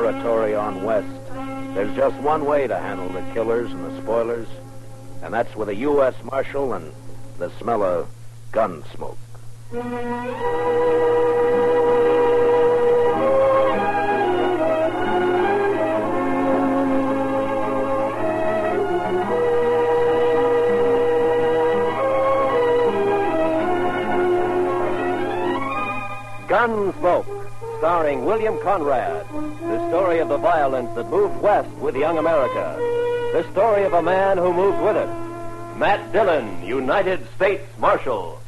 territory on west, there's just one way to handle the killers and the spoilers, and that's with a U.S. Marshal and the smell of Gunsmoke. Gunsmoke, starring William Conrad. The story of the violence that moved west with young America. The story of a man who moved with it. Matt Dillon, United States Marshal.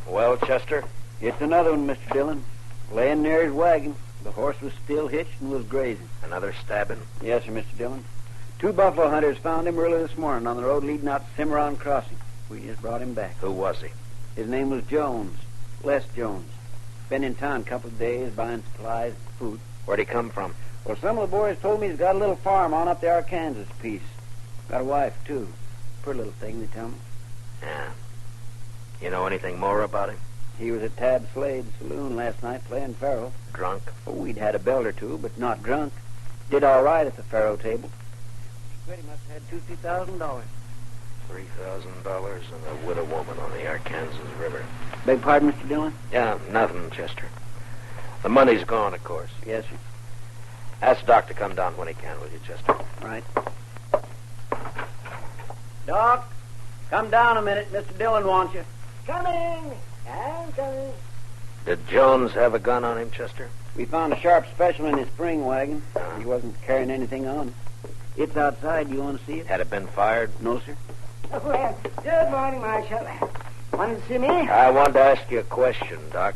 Well, Chester? It's another one, Mr. Dillon. Laying near his wagon. The horse was still hitched and was grazing. Another stabbing? Yes, sir, Mr. Dillon. 2 buffalo hunters found him early this morning on the road leading out to Cimarron Crossing. We just brought him back. Who was he? His name was Jones. Les Jones. Been in town a couple of days buying supplies and food. Where'd he come from? Well, some of the boys told me he's got a little farm on up the Arkansas piece. Got a wife, too. Pretty little thing, they tell me. Yeah. You know anything more about him? He was at Tab Slade's saloon last night playing faro. Drunk? Oh, we'd had a belt or two, but not drunk. Did all right at the faro table. He must have had $2,000, $3,000. $3,000 and a widow woman on the Arkansas River. Beg pardon, Mr. Dillon? Yeah, nothing, Chester. The money's gone, of course. Yes, sir. Ask Doc to come down when he can, will you, Chester? Right. Doc, come down a minute. Mr. Dillon wants you. Coming. I'm coming. Did Jones have a gun on him, Chester? We found a sharp special in his spring wagon. He wasn't carrying anything on. It's outside. You want to see it? Had it been fired? No, sir. Well, good morning, Marshal. Wanted to see me? I wanted to ask you a question, Doc.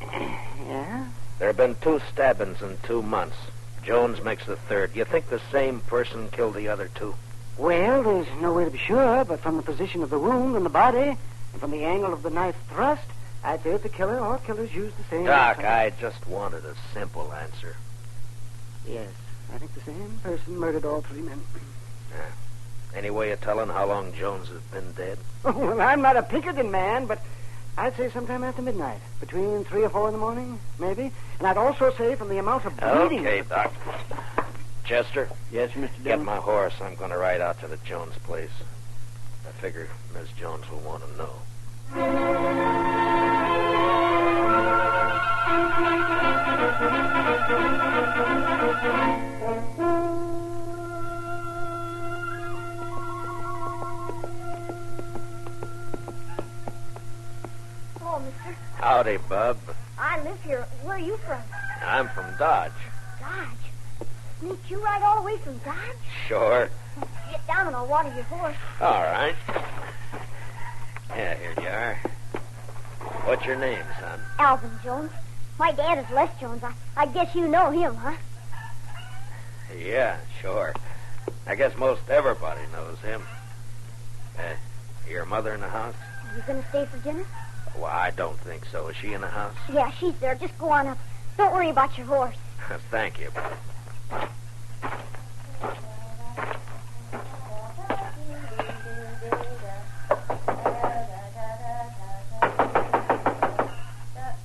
Yeah? There have been 2 stabbings in 2 months. Jones makes the 3rd. You think the same person killed the other 2? Well, there's no way to be sure, but from the position of the wound in the body and from the angle of the knife thrust, I'd say it's a killer or killers used the same... Doc, I just wanted a simple answer. Yes, I think the same person murdered all 3 men. Yeah. Any way of telling how long Jones has been dead? Oh, well, I'm not a Pinkerton man, but I'd say sometime after midnight. Between 3 or 4 in the morning, maybe. And I'd also say from the amount of bleeding... Okay, Doc. Chester? Yes, Mr. Get Dillon? my horse. I'm going to ride out to the Jones place. I figure Miss Jones will want to know. Hello, mister. Howdy, Bub. I live here. Where are you from? I'm from Dodge. Dodge. Sneak you right all the way from Dodge? Sure. Get down and I'll water your horse. All right. Yeah, here you are. What's your name, son? Alvin Jones. My dad is Les Jones. I guess you know him, huh? Yeah, sure. I guess most everybody knows him. Your mother in the house? Are you going to stay for dinner? Well, I don't think so. Is she in the house? Yeah, she's there. Just go on up. Don't worry about your horse. Thank you.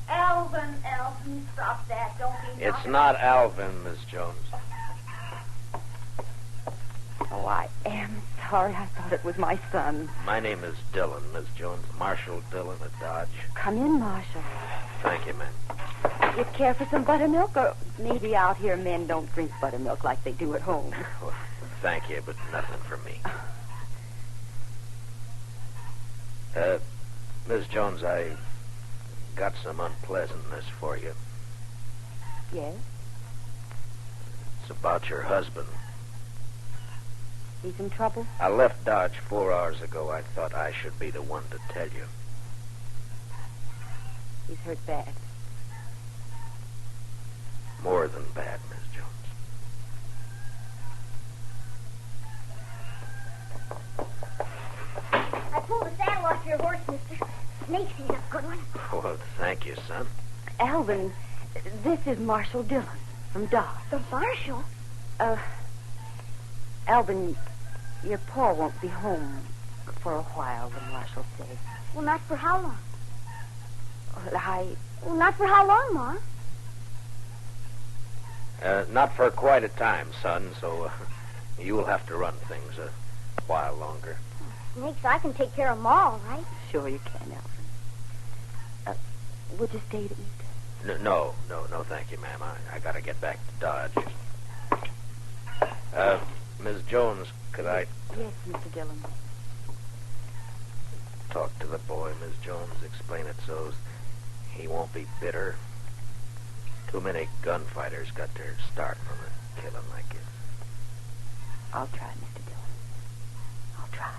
Alvin, stop that. Don't be It's not Alvin, Miss Jones. Oh, I am sorry. I thought it was my son. My name is Dillon, Miss Jones. Marshal Dillon at Dodge. Come in, Marshal. Thank you, ma'am. You care for some buttermilk? Or maybe out here men don't drink buttermilk like they do at home. Well, thank you, but nothing for me. Miss Jones, I got some unpleasantness for you. Yes? It's about your husband. He's in trouble? I left Dodge 4 hours ago. I thought I should be the one to tell you. He's hurt bad. More than bad, Miss Jones. I pulled the saddle off your horse, mister. Snakes, he's a good one. Well, thank you, son. Alvin, this is Marshal Dillon from Dodge. The marshal? Alvin, Your pa won't be home for a while, the marshal says. Well, not for how long? Well, Not for how long, Ma? Not for quite a time, son, so you'll have to run things a while longer. Snakes, I can take care of 'em all, right? Sure you can, Alvin. Would you stay to eat? No, thank you, ma'am. I gotta get back to Dodge. Miss Jones, could I Yes, Mr. Dillon. talk to the boy, Miss Jones? Explain it so he won't be bitter. Too many gunfighters got their start from a killing like this. I'll try, Mr. Dillon. I'll try.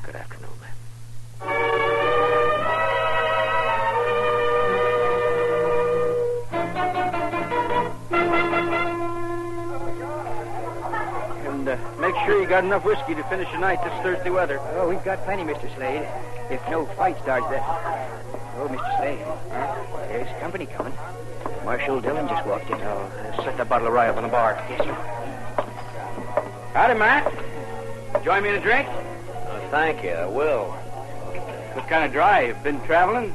Good afternoon, ma'am. And make sure you got enough whiskey to finish the night this Thursday weather. Oh, we've got plenty, Mr. Slade. If no fight starts that... Oh, Mr. Slade. There's company coming. Marshal Dillon just walked in. Oh, set that bottle of rye up on the bar. Yes, sir. Howdy, Matt. Join me in a drink? Thank you, I will. What kind of drive? Been traveling?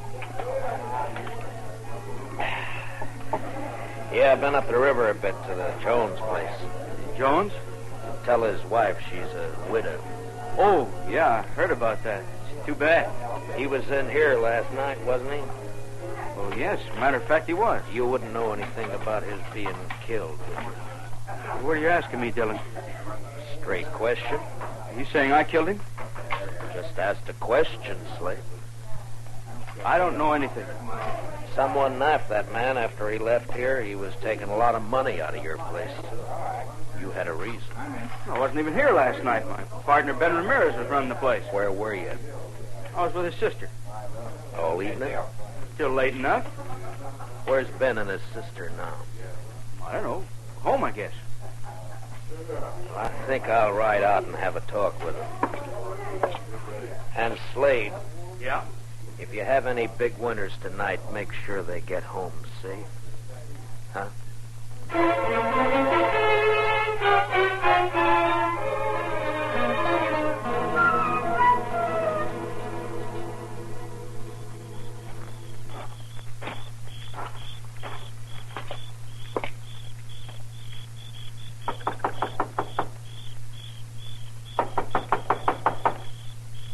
Yeah, I've been up the river a bit to the Jones place. Jones? Tell his wife she's a widow. Oh, yeah, I heard about that. It's too bad. He was in here last night, wasn't he? Oh, yes. Matter of fact, he was. You wouldn't know anything about his being killed, would you? What are you asking me, Dillon? Straight question. Are you saying I killed him? Just asked a question, Slade. I don't know anything. Someone knifed that man after he left here. He was taking a lot of money out of your place. You had a reason. I wasn't even here last night. My partner, Ben Ramirez, was running the place. Where were you? I was with his sister. All evening? Still late enough. Where's Ben and his sister now? I don't know. Home, I guess. I think I'll ride out and have a talk with him. And Slade, Yeah? if you have any big winners tonight, make sure they get home safe. Huh?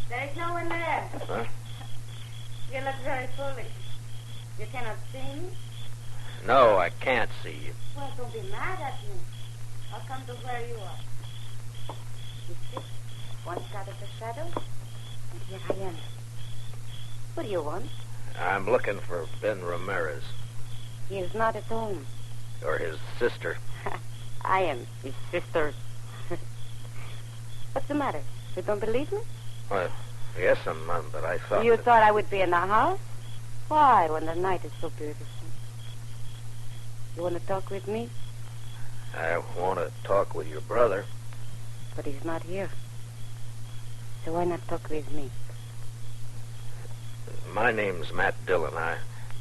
There's no one there. Huh? You look very foolish. You cannot see me? No, I can't see you. Well, don't be mad at me. I'll come to where you are. You sit one side of the shadow, and here I am. What do you want? I'm looking for Ben Ramirez, He is not at home. or his sister. I am his sister. What's the matter? You don't believe me? Well, yes, but I thought... You that- thought I would be in the house? Why, when the night is so beautiful? You want to talk with me? I want to talk with your brother. But he's not here. So why not talk with me? My name's Matt Dillon.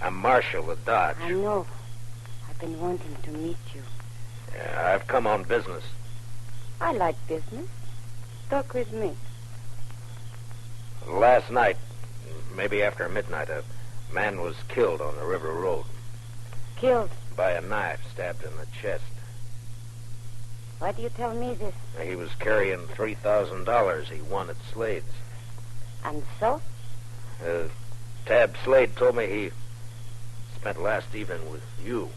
I'm Marshal of Dodge. I know. I've been wanting to meet you. Yeah, I've come on business. I like business. Talk with me. Last night, maybe after midnight, a man was killed on the river road Killed. by a knife stabbed in the chest. Why do you tell me this? He was carrying $3,000 he won at Slade's. And so? Tab Slade told me he spent last evening with you.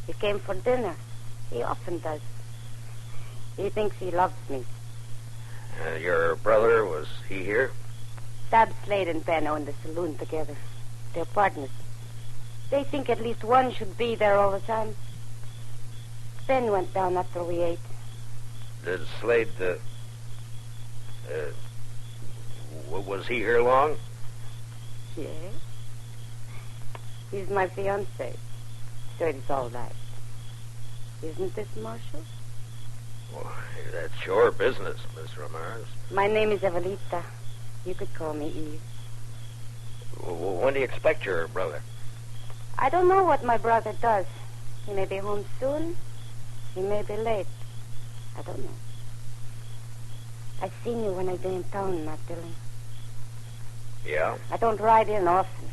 He came for dinner. He often does. He thinks he loves me. Your brother, was he here? Tab Slade and Ben own the saloon together. They're partners. They think at least one should be there all the time. Ben went down after we ate. Did Slade, was he here long? Yes. He's my fiancé. So it's all right. Isn't this, Marshal? Well, that's your business, Miss Ramirez. My name is Evelita. You could call me Eve. When do you expect your brother? I don't know what my brother does. He may be home soon. He may be late. I don't know. I've seen you when I've been in town, Matt Dillon. Yeah? I don't ride in often.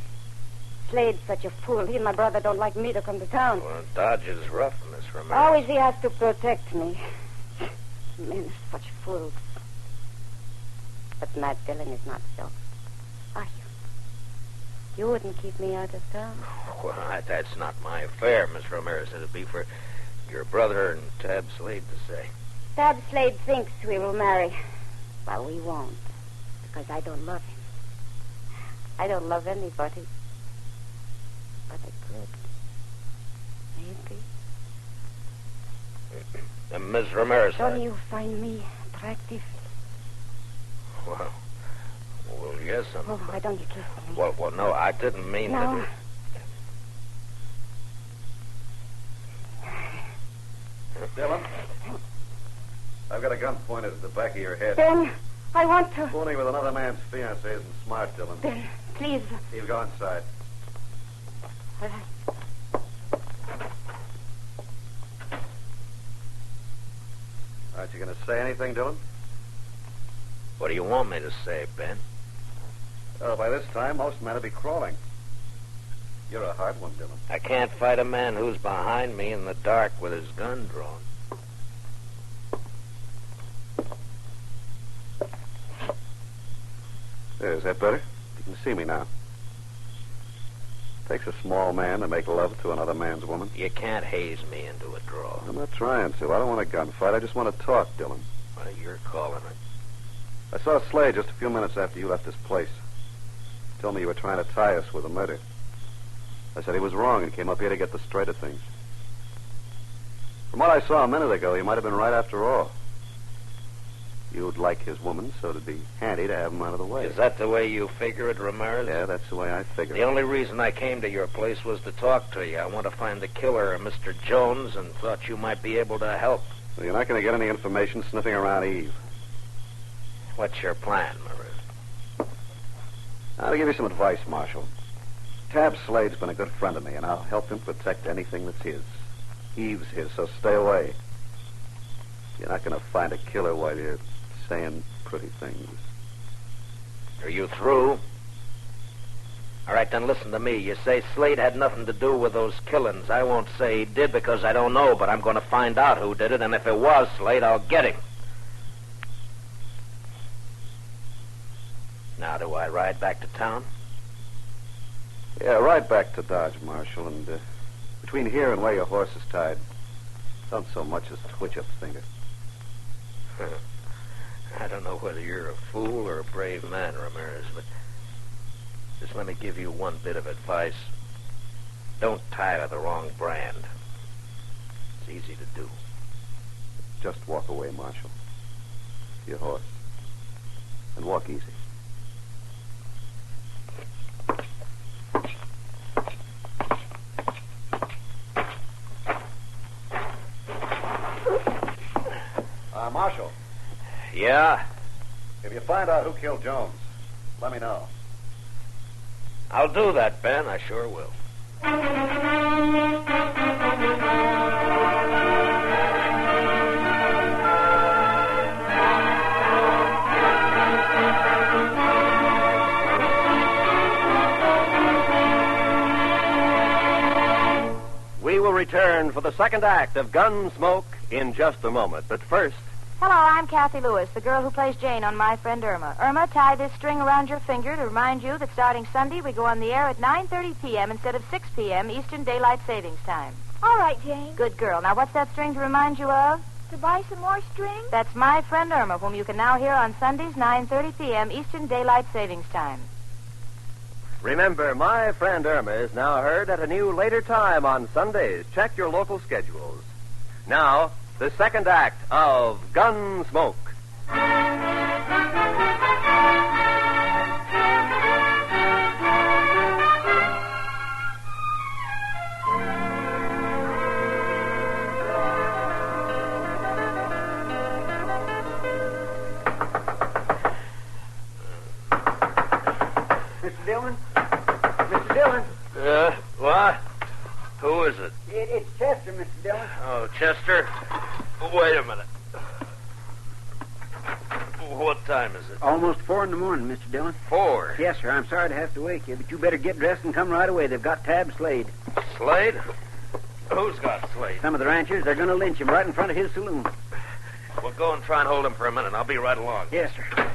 Slade's such a fool. He and my brother don't like me to come to town. Well, Dodge is rough, Miss Ramirez. Always he has to protect me. Men are such fools. But Matt Dillon is not so. Are you? You wouldn't keep me out of town? Well, that's not my affair, Miss Ramirez. It'd be for your brother and Tab Slade to say. Tab Slade thinks we will marry. Well, we won't. Because I don't love him. I don't love anybody. But I could. Maybe. Miss Ramirez. Don't you find me attractive? Well, yes, Oh, why don't you kiss me? Well, no, I didn't mean No. to. Dillon, I've got a gun pointed at the back of your head. Ben, I want to... Fooling with another man's fiancée isn't smart, Dillon. Ben, please. He'll go inside. All right. Aren't you going to say anything, Dillon? What do you want me to say, Ben? Oh, by this time, most men will be crawling. You're a hard one, Dillon. I can't fight a man who's behind me in the dark with his gun drawn. There, is that better? You can see me now. Takes a small man to make love to another man's woman. You can't haze me into a draw. I'm not trying to. I don't want a gunfight. I just want to talk, Dillon. Well, you're calling it. I saw Slade just a few minutes after you left this place. He told me you were trying to tie us with a murder. I said he was wrong and came up here to get the straight of things. From what I saw a minute ago, he might have been right after all. You'd like his woman, so it'd be handy to have him out of the way. Is that the way you figure it, Ramirez? Yeah, that's the way I figure The it. only reason I came to your place was to talk to you. I want to find the killer, Mr. Jones, and thought you might be able to help. Well, you're not going to get any information sniffing around Eve. What's your plan, Marie? I'll give you some advice, Marshal. Tab Slade's been a good friend of me, and I'll help him protect anything that's his. Eve's his, so stay away. You're not going to find a killer while you're saying pretty things. Are you through? All right, then listen to me. You say Slade had nothing to do with those killings. I won't say he did because I don't know, but I'm going to find out who did it, and if it was Slade, I'll get him. Now, do I ride back to town? Yeah, ride back to Dodge, Marshal, and between here and where your horse is tied, don't so much as twitch a finger. I don't know whether you're a fool or a brave man, Ramirez, but just let me give you one bit of advice. Don't tire the wrong brand. It's easy to do. Just walk away, Marshal. Your horse. And walk easy. Marshal. Yeah? If you find out who killed Jones, let me know. I'll do that, Ben. I sure will. We will return for the second act of Gunsmoke in just a moment. But first... Hello, I'm Kathy Lewis, the girl who plays Jane on My Friend Irma. Irma, tie this string around your finger to remind you that starting Sunday, we go on the air at 9:30 p.m. instead of 6 p.m. Eastern Daylight Savings Time. All right, Jane. Good girl. Now, what's that string to remind you of? To buy some more string? That's My Friend Irma, whom you can now hear on Sundays, 9:30 p.m. Eastern Daylight Savings Time. Remember, My Friend Irma is now heard at a new later time on Sundays. Check your local schedules. Now, the second act of Gunsmoke. Mr. Dillon? Mr. Dillon? What? Who is it? It's Chester, Mr. Dillon. Oh, Chester. Wait a minute. What time is it? Almost 4 in the morning, Mr. Dillon. 4? Yes, sir. I'm sorry to have to wake you, but you better get dressed and come right away. They've got Tab Slade. Slade? Who's got Slade? Some of the ranchers, they're going to lynch him right in front of his saloon. Well, go and try and hold him for a minute. I'll be right along. Yes, sir.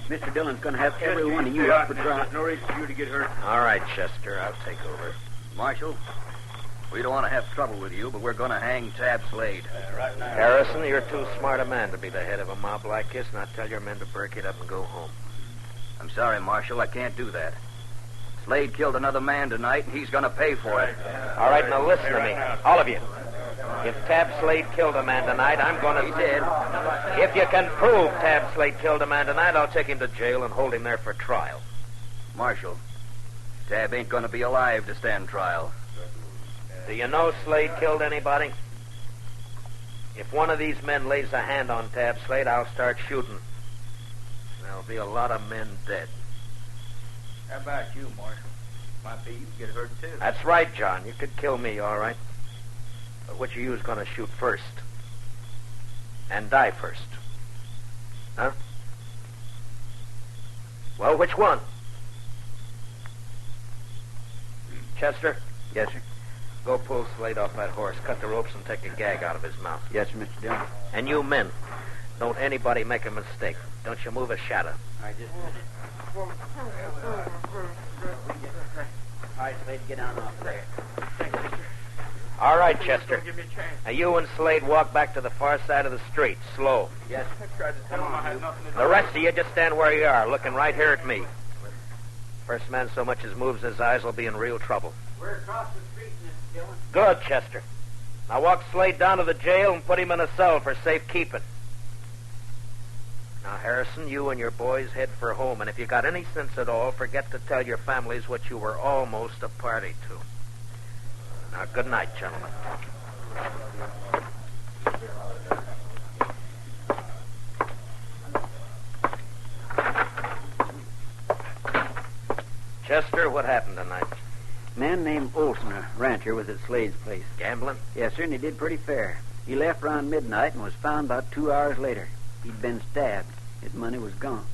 Mr. Dillon's going to have every one of you up for trial. There's no reason for you to get hurt. All right, Chester. I'll take over. Marshal, we don't want to have trouble with you, but we're going to hang Tab Slade. Right now. Harrison, you're too smart a man to be the head of a mob like this. Now tell your men to break it up and go home. I'm sorry, Marshal. I can't do that. Slade killed another man tonight, and he's going to pay for it. All right, now listen to me. All of you. If Tab Slade killed a man tonight, I'm going to... He did. If you can prove Tab Slade killed a man tonight, I'll take him to jail and hold him there for trial. Marshal, Tab ain't going to be alive to stand trial. Do you know Slade killed anybody? If one of these men lays a hand on Tab Slade, I'll start shooting. There'll be a lot of men dead. How about you, Marshal? Might be you get hurt, too. That's right, John. You could kill me, all right. But which of you is going to shoot first? And die first? Huh? Well, which one? Chester? Yes, sir. Go pull Slade off that horse, cut the ropes, and take a gag out of his mouth. Yes, sir, Mr. Dillon. And you men, don't anybody make a mistake. Don't you move a shadow. All right, Slade, get down off there. All right, Chester. Now you and Slade walk back to the far side of the street, slow. Yes, sir. The rest of you just stand where you are, looking right here at me. First man so much as moves his eyes will be in real trouble. We're across the street, Mr. Dillon. Good, Chester. Now walk Slade down to the jail and put him in a cell for safekeeping. Now, Harrison, you and your boys head for home, and if you got any sense at all, forget to tell your families what you were almost a party to. Now, good night, gentlemen. Chester, what happened tonight? A man named Olson, a rancher, was at Slade's place. Gambling? Yes, sir, and he did pretty fair. He left around midnight and was found about 2 hours later. He'd been stabbed. His money was gone.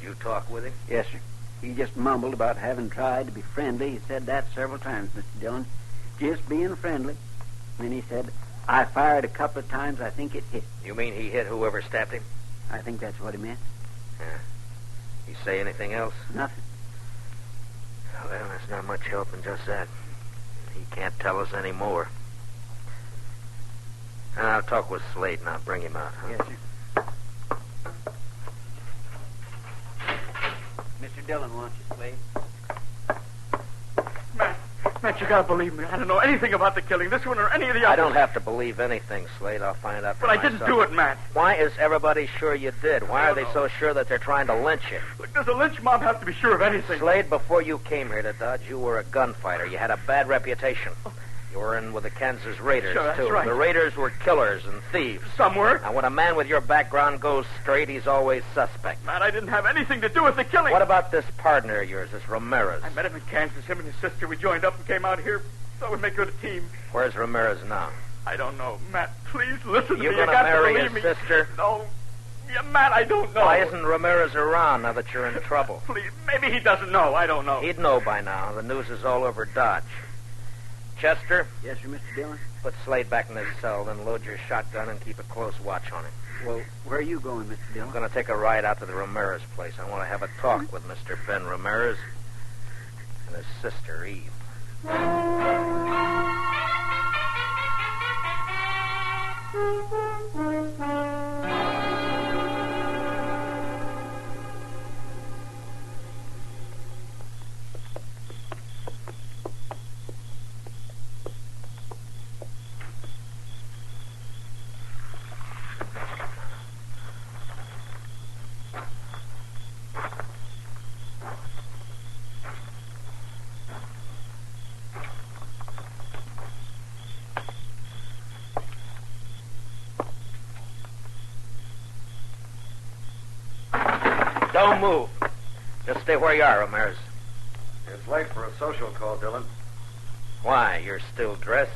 You talk with him? Yes, sir. He just mumbled about having tried to be friendly. He said that several times, Mr. Dillon. Just being friendly. And then he said, I fired a couple of times. I think it hit. You mean he hit whoever stabbed him? I think that's what he meant. He say anything else? Nothing. Well, there's not much help in just that. He can't tell us any more. I'll talk with Slade and I'll bring him out. Huh? Yes, sir. Mr. Dillon wants you, Slade. Matt, you gotta believe me. I don't know anything about the killing, this one or any of the others. I don't have to believe anything, Slade. I'll find out for But I myself. didn't do it, Matt. Why is everybody sure you did? Why are they so sure that they're trying to lynch you? Look, does a lynch mob have to be sure of anything? Slade, before you came here to Dodge, you were a gunfighter. You had a bad reputation. You were in with the Kansas Raiders, Sure, that's too. right. The Raiders were killers and thieves. Some were. Now, when a man with your background goes straight, he's always suspect. Matt, I didn't have anything to do with the killing. What about this partner of yours, this Ramirez? I met him in Kansas. Him and his sister. We joined up and came out here. Thought we'd make good a team. Where's Ramirez now? I don't know. Matt, please listen to You me. gonna You got marry to his believe me. sister? No. Yeah, Matt, I don't know. Why isn't Ramirez around now that you're in trouble? Please, maybe he doesn't know. I don't know. He'd know by now. The news is all over Dodge. Chester? Yes, sir, Mr. Dillon? Put Slade back in his cell, then load your shotgun and keep a close watch on him. Well, where are you going, Mr. Dillon? I'm going to take a ride out to the Ramirez place. I want to have a talk with Mr. Ben Ramirez and his sister, Eve. Don't move. Just stay where you are, Ramirez. It's late for a social call, Dillon. Why? You're still dressed?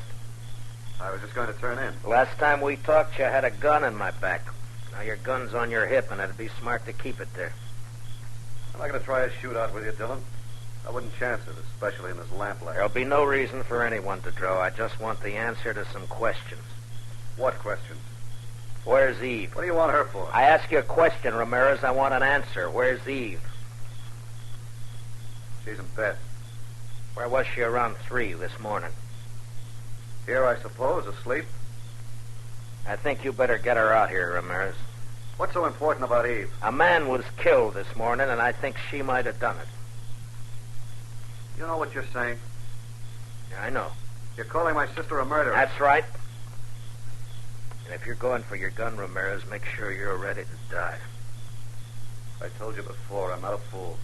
I was just going to turn in. Last time we talked, you had a gun in my back. Now your gun's on your hip, and it'd be smart to keep it there. I'm not going to try a shootout with you, Dillon. I wouldn't chance it, especially in this lamplight. There'll be no reason for anyone to draw. I just want the answer to some questions. What questions? Where's Eve? What do you want her for? I ask you a question, Ramirez. I want an answer. Where's Eve? She's in bed. Where was she around 3 this morning? Here, I suppose, asleep. I think you better get her out here, Ramirez. What's so important about Eve? A man was killed this morning, and I think she might have done it. You know what you're saying? Yeah, I know. You're calling my sister a murderer. That's right. And if you're going for your gun, Ramirez, make sure you're ready to die. I told you before, I'm not a fool.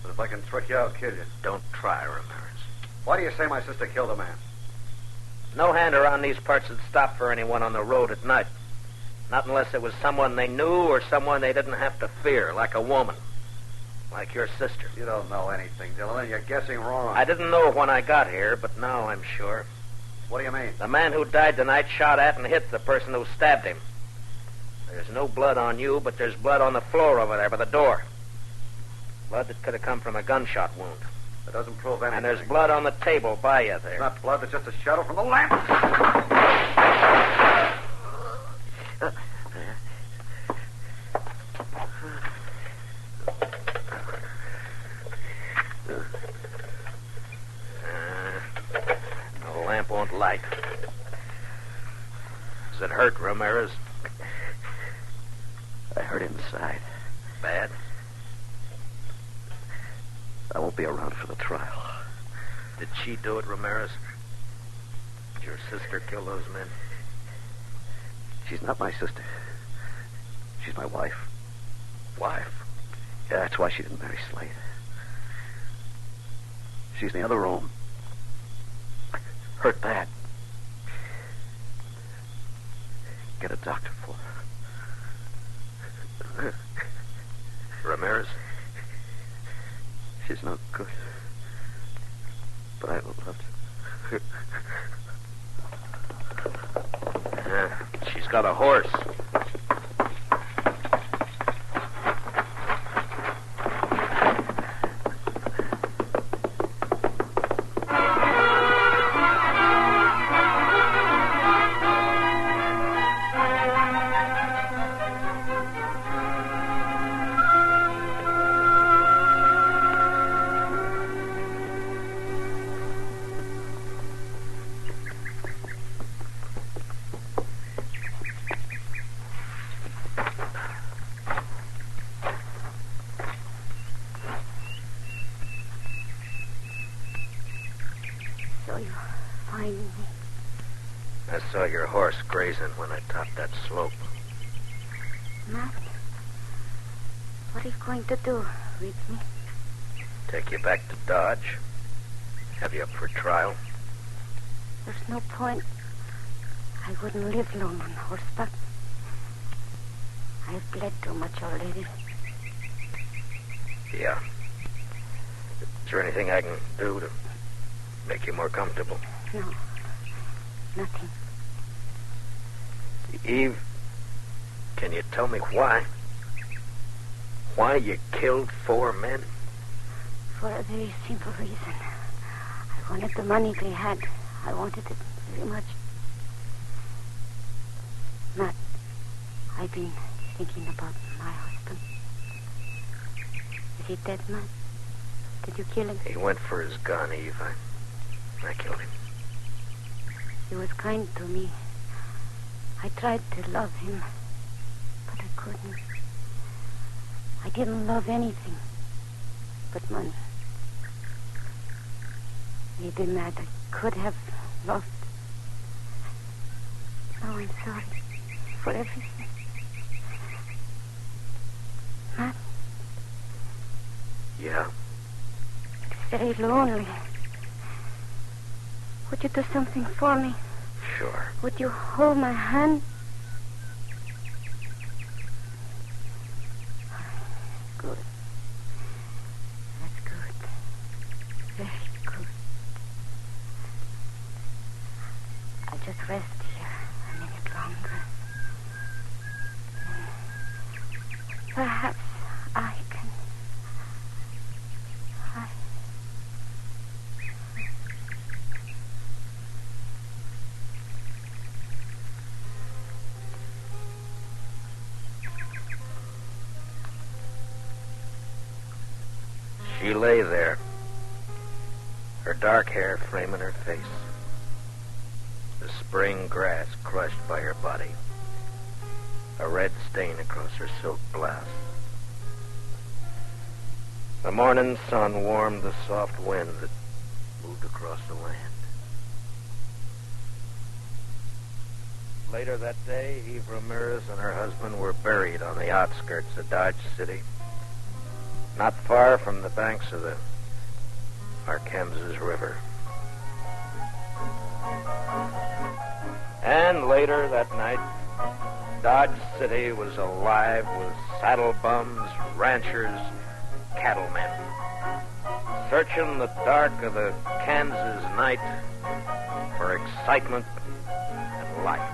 But if I can trick you, I'll kill you. Don't try, Ramirez. Why do you say my sister killed a man? No hand around these parts would stop for anyone on the road at night. Not unless it was someone they knew or someone they didn't have to fear, like a woman. Like your sister. You don't know anything, Dillon. You're guessing wrong. I didn't know when I got here, but now I'm sure. What do you mean? The man who died tonight shot at and hit the person who stabbed him. There's no blood on you, but there's blood on the floor over there by the door. Blood that could have come from a gunshot wound. That doesn't prove anything. And there's blood on the table by you there. It's not blood, it's just a shadow from the lamp. The lamp won't light. Does it hurt, Ramirez? I hurt inside. Bad? I won't be around for the trial. Did she do it, Ramirez? Did your sister kill those men? She's not my sister. She's my wife. Wife? Yeah, that's why she didn't marry Slade. She's in the other room. Hurt bad. Get a doctor for her. Ramirez? She's no good. But I loved her. She's got a horse. So you find me. I saw your horse grazing when I topped that slope. Matt, what are you going to do with me? Take you back to Dodge. Have you up for trial. There's no point. I wouldn't live long on horseback. I've bled too much already. Yeah. Is there anything I can do to make you more comfortable? No, nothing. Eve, can you tell me why? Why you killed 4 men? For a very simple reason. I wanted the money they had. I wanted it very much. Matt, I've been thinking about my husband. Is he dead, Matt? Did you kill him? He went for his gun, Eve. I killed him. He was kind to me. I tried to love him, but I couldn't. I didn't love anything but money. Maybe, Matt, I could have loved. Now I'm sorry for everything. Matt? Yeah? It's very lonely. Would you do something for me? Sure. Would you hold my hand? good. That's good. Very good. I'll just rest here a minute longer. Perhaps I can... She lay there, her dark hair framing her face, the spring grass crushed by her body, a red stain across her silk blouse. The morning sun warmed the soft wind that moved across the land. Later that day, Eve Ramirez and her husband were buried on the outskirts of Dodge City, not far from the banks of the Arkansas River. And later that night, Dodge City was alive with saddle bums, ranchers, cattlemen, searching the dark of the Kansas night for excitement and life.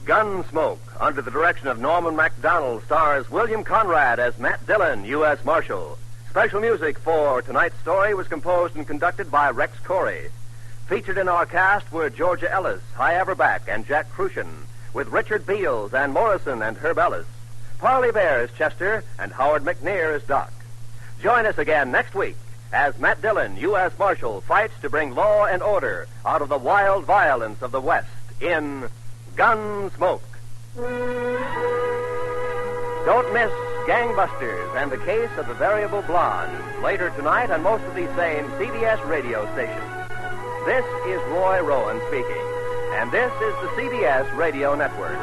Gunsmoke, under the direction of Norman MacDonald, stars William Conrad as Matt Dillon, U.S. Marshal. Special music for tonight's story was composed and conducted by Rex Corey. Featured in our cast were Georgia Ellis, Hy Averback, and Jack Crucian, with Richard Beals, Ann Morrison, and Herb Ellis. Parley Bear is Chester, and Howard McNear is Doc. Join us again next week as Matt Dillon, U.S. Marshal, fights to bring law and order out of the wild violence of the West in Gunsmoke. Don't miss Gangbusters and the Case of the Variable Blonde later tonight on most of these same CBS radio stations. This is Roy Rowan speaking, and this is the CBS Radio Network.